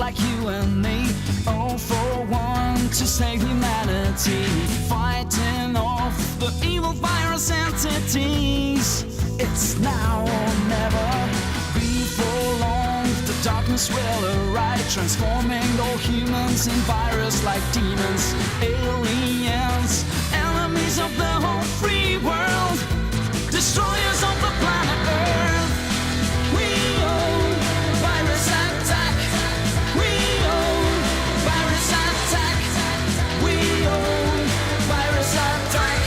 like you and me, all for one to save humanity, fighting off the evil virus entities. It's now or never. Before long, the darkness will arrive, transforming all humans in virus like demons, aliens, enemies of the whole free world, destroyers of the planet Earth. We own virus attack. We own virus attack. We own virus attack.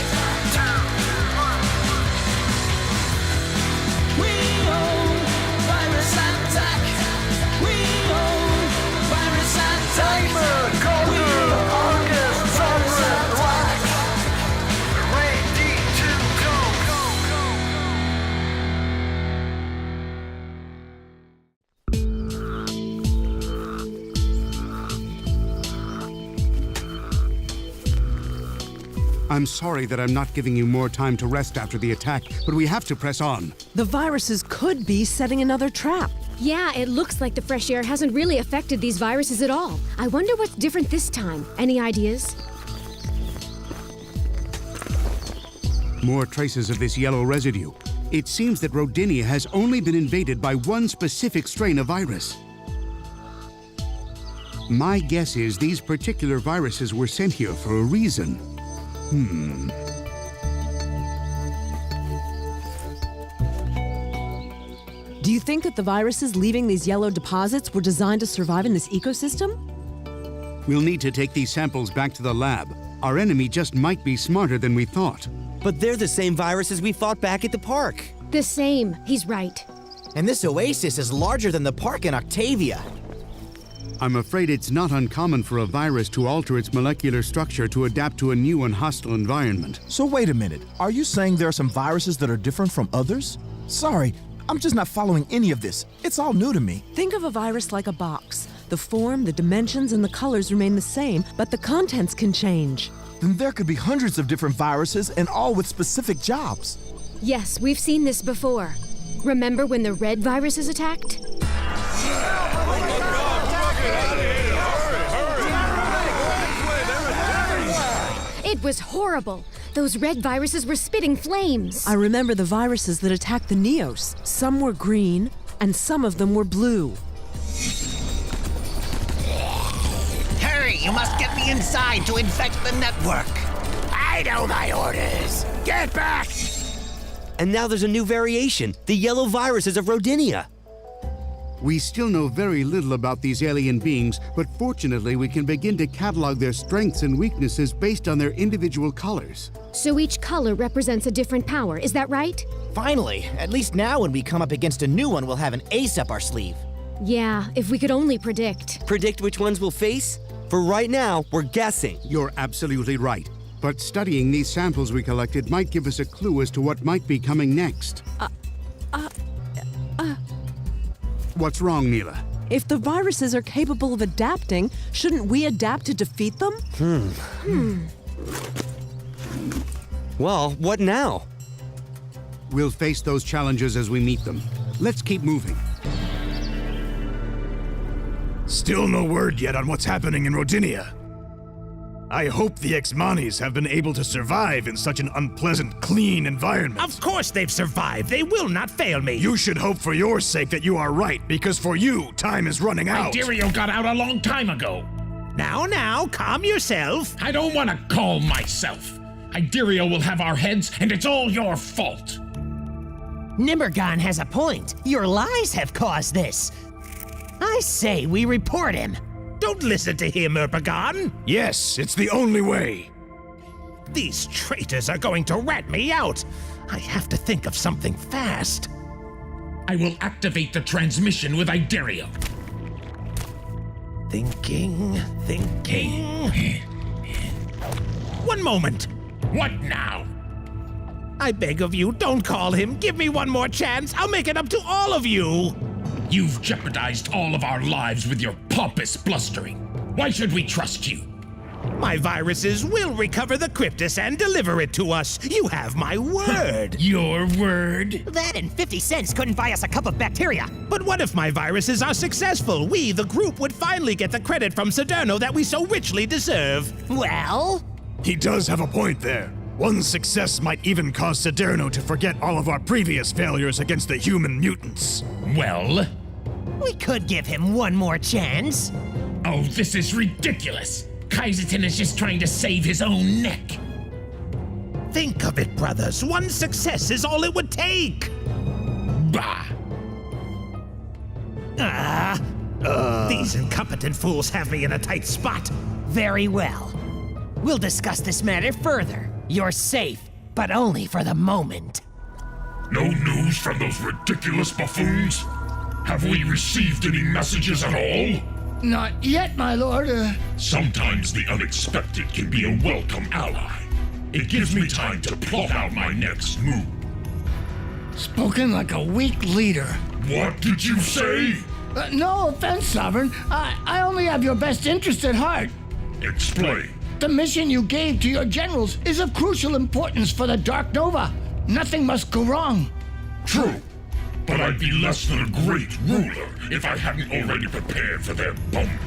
We own virus attack. We own virus attack. Timer, Calder, August, Sovereign, Black. Ready to go. I'm sorry that I'm not giving you more time to rest after the attack, but we have to press on. The viruses could be setting another trap. Yeah, it looks like the fresh air hasn't really affected these viruses at all. I wonder what's different this time. Any ideas? More traces of this yellow residue. It seems that Rodinia has only been invaded by one specific strain of virus. My guess is these particular viruses were sent here for a reason. Do you think that the viruses leaving these yellow deposits were designed to survive in this ecosystem? We'll need to take these samples back to the lab. Our enemy just might be smarter than we thought. But they're the same viruses we fought back at the park. The same. He's right. And this oasis is larger than the park in Octavia. I'm afraid it's not uncommon for a virus to alter its molecular structure to adapt to a new and hostile environment. So wait a minute, are you saying there are some viruses that are different from others? Sorry, I'm just not following any of this. It's all new to me. Think of a virus like a box. The form, the dimensions, and the colors remain the same, but the contents can change. Then there could be hundreds of different viruses and all with specific jobs. Yes, we've seen this before. Remember when the red viruses attacked? It was horrible. Those red viruses were spitting flames. I remember the viruses that attacked the Neos. Some were green, and some of them were blue. Hurry, you must get me inside to infect the network. I know my orders. Get back! And now there's a new variation, the yellow viruses of Rodinia. We still know very little about these alien beings, but fortunately we can begin to catalog their strengths and weaknesses based on their individual colors. So each color represents a different power, is that right? Finally, at least now when we come up against a new one, we'll have an ace up our sleeve. Yeah, if we could only predict. Predict which ones we'll face? For right now, we're guessing. You're absolutely right. But studying these samples we collected might give us a clue as to what might be coming next. What's wrong, Mila? If the viruses are capable of adapting, shouldn't we adapt to defeat them? Well, what now? We'll face those challenges as we meet them. Let's keep moving. Still no word yet on what's happening in Rodinia. I hope the X-Manis have been able to survive in such an unpleasant, clean environment. Of course they've survived. They will not fail me. You should hope for your sake that you are right, because for you, time is running out. Iderio got out a long time ago. Now, calm yourself. I don't want to calm myself. Iderio will have our heads, and it's all your fault. Nimmergon has a point. Your lies have caused this. I say we report him. Don't listen to him, Erpagon. Yes, it's the only way. These traitors are going to rat me out. I have to think of something fast. I will activate the transmission with Iderio. Thinking. One moment. What now? I beg of you, don't call him. Give me one more chance. I'll make it up to all of you. You've jeopardized all of our lives with your pompous blustering. Why should we trust you? My viruses will recover the Cryptus and deliver it to us. You have my word. Your word? That and 50 cents couldn't buy us a cup of bacteria. But what if my viruses are successful? We, the group, would finally get the credit from Saderno that we so richly deserve. Well? He does have a point there. One success might even cause Saderno to forget all of our previous failures against the human mutants. Well? We could give him one more chance. Oh, this is ridiculous. Kaiserton is just trying to save his own neck. Think of it, brothers. One success is all it would take. Bah! These incompetent fools have me in a tight spot. Very well. We'll discuss this matter further. You're safe, but only for the moment. No news from those ridiculous buffoons? Have we received any messages at all? Not yet, my lord. Sometimes the unexpected can be a welcome ally. It gives me time to plot out my next move. Spoken like a weak leader. What did you say? No offense, Sovereign. I only have your best interest at heart. Explain. The mission you gave to your generals is of crucial importance for the Dark Nova. Nothing must go wrong. True. But I'd be less than a great ruler if I hadn't already prepared for their bumbling.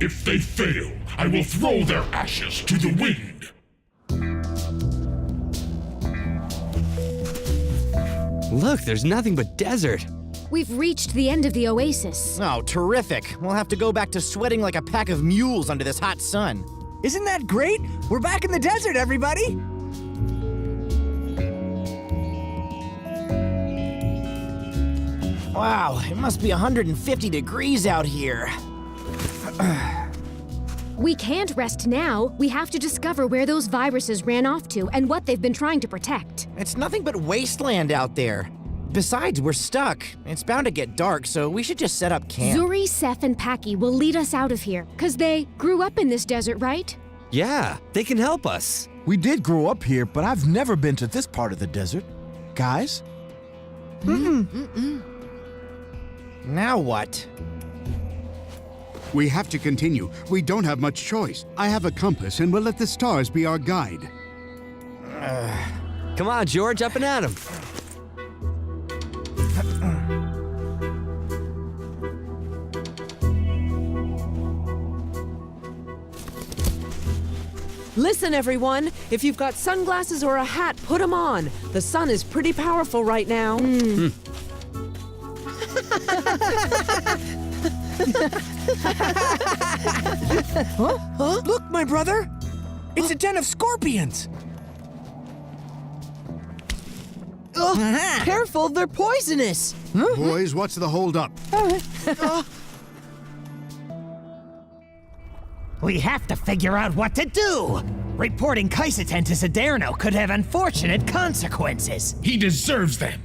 If they fail, I will throw their ashes to the wind. Look, there's nothing but desert. We've reached the end of the oasis. Oh, terrific. We'll have to go back to sweating like a pack of mules under this hot sun. Isn't that great? We're back in the desert, everybody! Wow, it must be 150 degrees out here. We can't rest now. We have to discover where those viruses ran off to and what they've been trying to protect. It's nothing but wasteland out there. Besides, we're stuck. It's bound to get dark, so we should just set up camp. Zuri, Seth, and Paki will lead us out of here, because they grew up in this desert, right? Yeah, they can help us. We did grow up here, but I've never been to this part of the desert. Guys? Now what? We have to continue. We don't have much choice. I have a compass, and we'll let the stars be our guide. Come on, George, up and at 'em. Listen, everyone. If you've got sunglasses or a hat, put them on. The sun is pretty powerful right now. Huh? Look, my brother! It's a den of scorpions! Careful, they're poisonous. Boys, what's the holdup? We have to figure out what to do. Reporting Kaiserton to Saderno could have unfortunate consequences. He deserves them.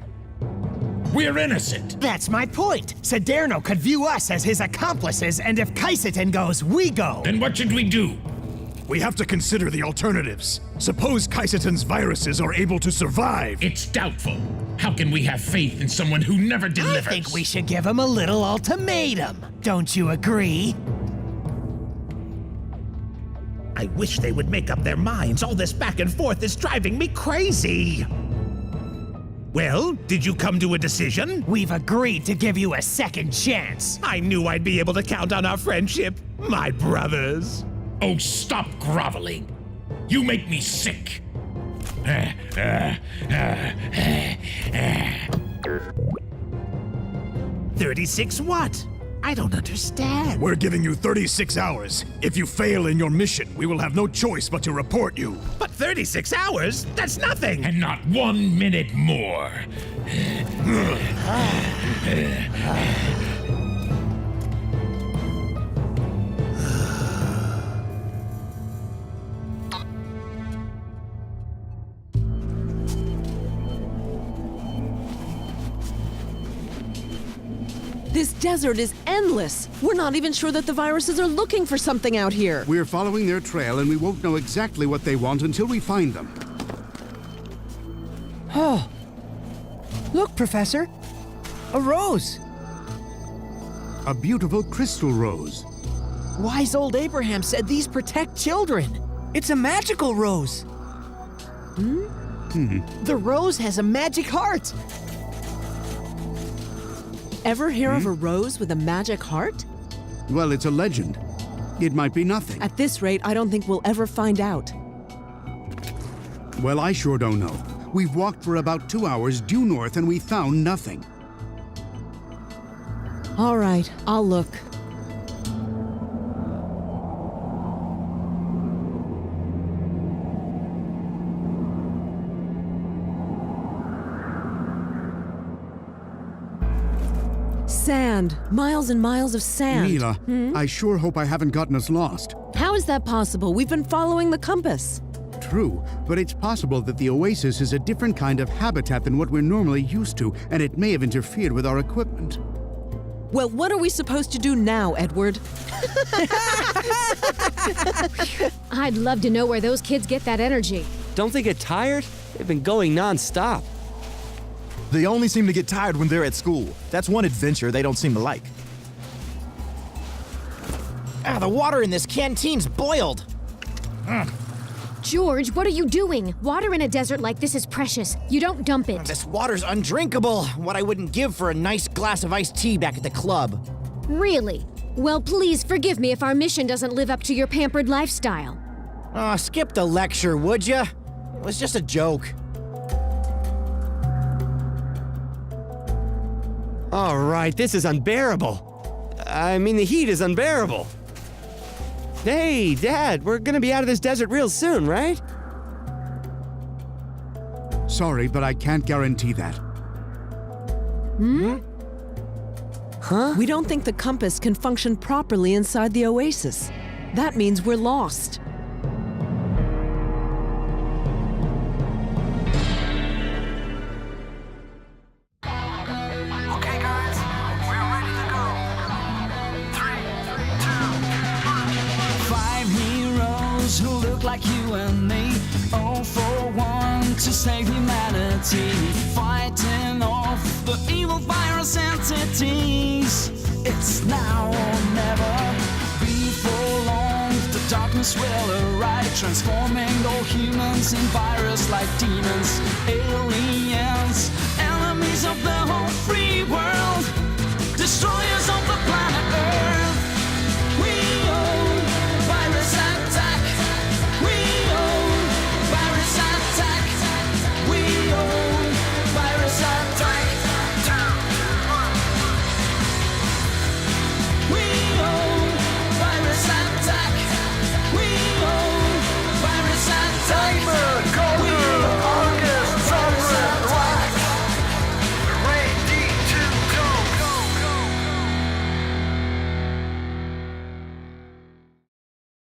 We're innocent. That's my point. Saderno could view us as his accomplices, and if Kaiserton goes, we go. Then what should we do? We have to consider the alternatives. Suppose Kaiserton's viruses are able to survive. It's doubtful. How can we have faith in someone who never delivers? I think we should give him a little ultimatum. Don't you agree? I wish they would make up their minds. All this back and forth is driving me crazy. Well, did you come to a decision? We've agreed to give you a second chance. I knew I'd be able to count on our friendship, my brothers. Oh, stop groveling. You make me sick. 36 what? I don't understand. We're giving you 36 hours. If you fail in your mission, we will have no choice but to report you. But 36 hours? That's nothing. And not 1 minute more. This desert is endless. We're not even sure that the viruses are looking for something out here. We're following their trail, and we won't know exactly what they want until we find them. Oh, Look, Professor. A rose. A beautiful crystal rose. Wise old Abraham said these protect children. It's a magical rose. The rose has a magic heart. Ever hear of a rose with a magic heart? Well, it's a legend. It might be nothing. At this rate, I don't think we'll ever find out. Well, I sure don't know. We've walked for about 2 hours due north and we found nothing. All right, I'll look. Sand. Miles and miles of sand. Mila, I sure hope I haven't gotten us lost. How is that possible? We've been following the compass. True, but it's possible that the oasis is a different kind of habitat than what we're normally used to, and it may have interfered with our equipment. Well, what are we supposed to do now, Edward? I'd love to know where those kids get that energy. Don't they get tired? They've been going non-stop. They only seem to get tired when they're at school. That's one adventure they don't seem to like. Ah, the water in this canteen's boiled. George, what are you doing? Water in a desert like this is precious. You don't dump it. This water's undrinkable. What I wouldn't give for a nice glass of iced tea back at the club. Really? Well, please forgive me if our mission doesn't live up to your pampered lifestyle. Skip the lecture, would ya? It was just a joke. All right, this is unbearable. I mean, the heat is unbearable. Hey, Dad, we're gonna be out of this desert real soon, right? Sorry, but I can't guarantee that. We don't think the compass can function properly inside the oasis. That means we're lost. Okay, guys, we're ready to go. 3, 2, 1. 5 heroes who look like you and me, all for one to save humanity, fighting off the evil virus entities. It's now or never. Before long, the darkness will arrive, transforming all humans in virus-like demons, aliens, enemies of the whole free world.